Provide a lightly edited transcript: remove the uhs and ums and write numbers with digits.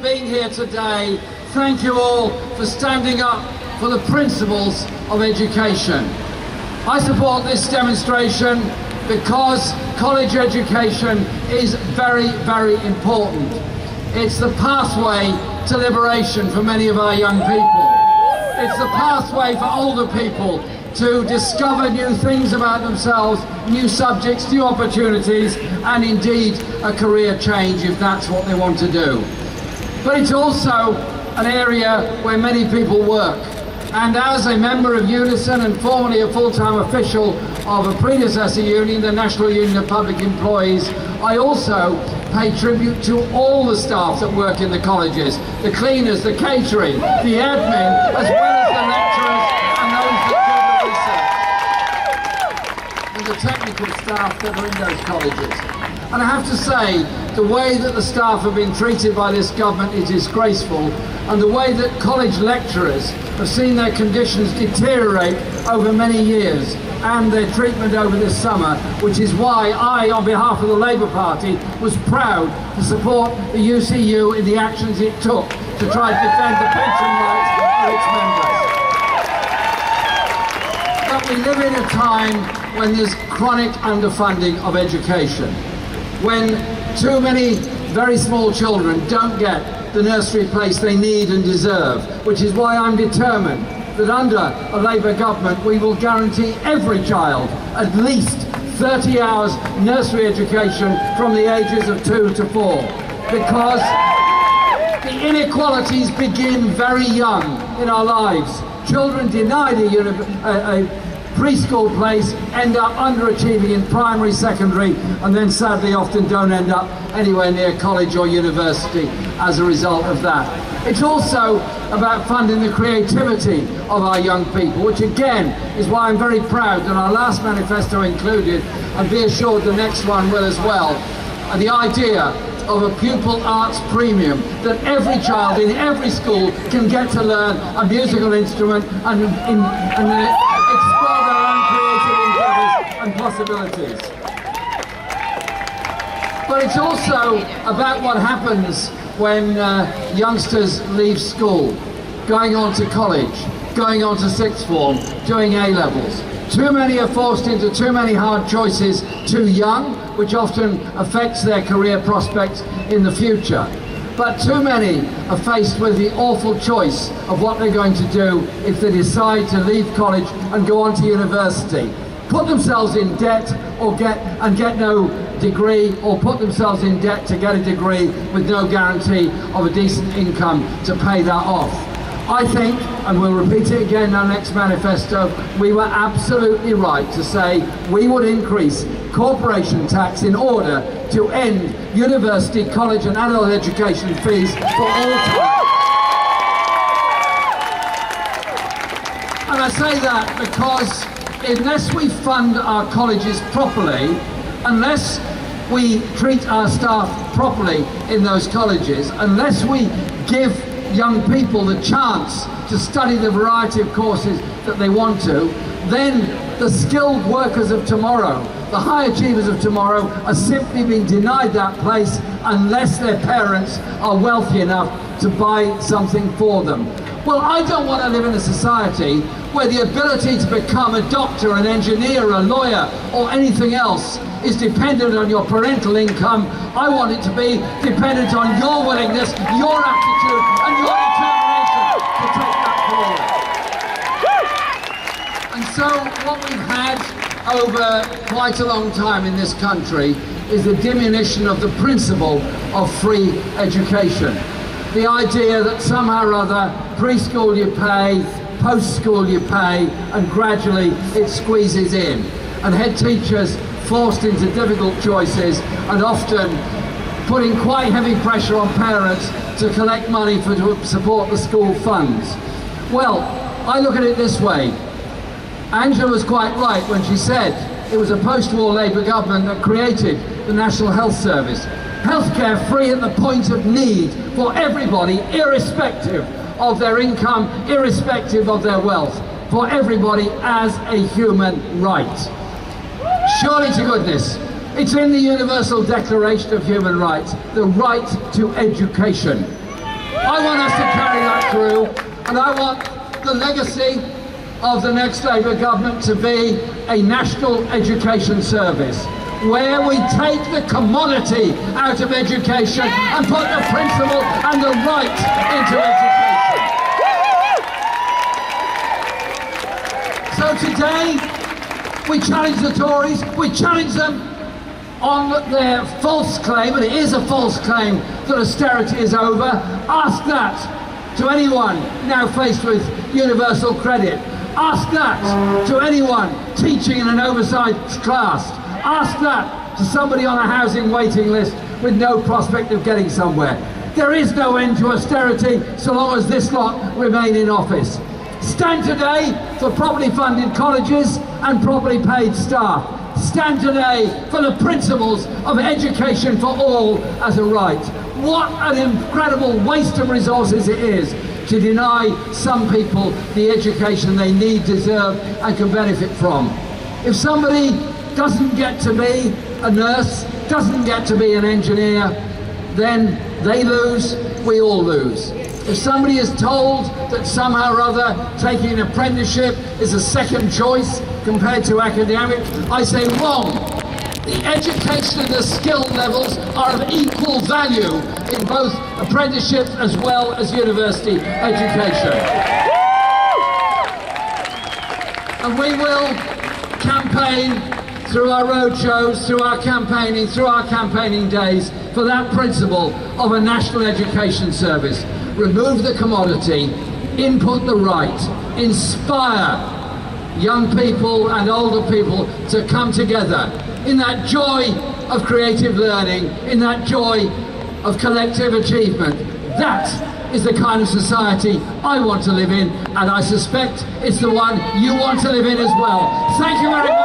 being here today. Thank you all for standing up for the principles of education. I support this demonstration because college education is very, very important. It's the pathway to liberation for many of our young people. It's the pathway for older people to discover new things about themselves, new subjects, new opportunities, and indeed a career change if that's what they want to do. But it's also an area where many people work. And as a member of Unison and formerly a full-time official of a predecessor union, the National Union of Public Employees, I also pay tribute to all the staff that work in the colleges, the cleaners, the catering, the admin, as well as the lecturers and those that do the research, and the technical staff that are in those colleges. And I have to say, the way that the staff have been treated by this government is disgraceful, and the way that college lecturers have seen their conditions deteriorate over many years, and their treatment over this summer, which is why I, on behalf of the Labour Party, was proud to support the UCU in the actions it took to try to defend the pension rights of its members. But we live in a time when there's chronic underfunding of education, when too many very small children don't get the nursery place they need and deserve, which is why I'm determined that under a Labour government we will guarantee every child at least 30 hours nursery education from the ages of 2 to 4, because the inequalities begin very young in our lives. Children denied a preschool place end up underachieving in primary, secondary, and then sadly often don't end up anywhere near college or university as a result of that. It's also about funding the creativity of our young people, which again is why I'm very proud that our last manifesto included, and be assured the next one will as well, the idea of a pupil arts premium, that every child in every school can get to learn a musical instrument and explore their own creative endeavours and possibilities. But it's also about what happens when youngsters leave school, going on to college, going on to sixth form, doing A-levels. Too many are forced into too many hard choices too young, which often affects their career prospects in the future. But too many are faced with the awful choice of what they're going to do if they decide to leave college and go on to university. Put themselves in debt or get no degree, or put themselves in debt to get a degree with no guarantee of a decent income to pay that off. I think, and we'll repeat it again in our next manifesto, we were absolutely right to say we would increase corporation tax in order to end university, college and adult education fees for all time. And I say that because unless we fund our colleges properly, unless we treat our staff properly in those colleges, unless we give young people the chance to study the variety of courses that they want to, then the skilled workers of tomorrow, the high achievers of tomorrow, are simply being denied that place unless their parents are wealthy enough to buy something for them. Well, I don't want to live in a society where the ability to become a doctor, an engineer, a lawyer, or anything else is dependent on your parental income. I want it to be dependent on your willingness, your aptitude, and your determination to take that forward. And so what we've had over quite a long time in this country is the diminution of the principle of free education. The idea that somehow or other, preschool you pay, post-school you pay, and gradually it squeezes in. And head teachers forced into difficult choices, and often putting quite heavy pressure on parents to collect money to support the school funds. Well, I look at it this way. Angela was quite right when she said it was a post-war Labour government that created the National Health Service. Healthcare free at the point of need for everybody, irrespective of their income, irrespective of their wealth, for everybody as a human right. Surely to goodness, it's in the Universal Declaration of Human Rights, the right to education. I want us to carry that through, and I want the legacy of the next Labour government to be a national education service, where we take the commodity out of education and put the principle and the right into education. So today, we challenge the Tories, we challenge them on their false claim, and it is a false claim, that austerity is over. Ask that to anyone now faced with universal credit. Ask that to anyone teaching in an oversized class. Ask that to somebody on a housing waiting list with no prospect of getting somewhere. There is no end to austerity so long as this lot remain in office. Stand today for properly funded colleges and properly paid staff. Stand today for the principles of education for all as a right. What an incredible waste of resources it is to deny some people the education they need, deserve and can benefit from. If somebody doesn't get to be a nurse, doesn't get to be an engineer, then they lose, we all lose. If somebody is told that somehow or other taking an apprenticeship is a second choice compared to academic, I say wrong. The education and the skill levels are of equal value in both apprenticeships as well as university education. And we will campaign through our roadshows, through our campaigning, through our campaigning days for that principle of a national education service. Remove the commodity, input the right, inspire young people and older people to come together in that joy of creative learning, in that joy of collective achievement. That is the kind of society I want to live in, and I suspect it's the one you want to live in as well. Thank you very much.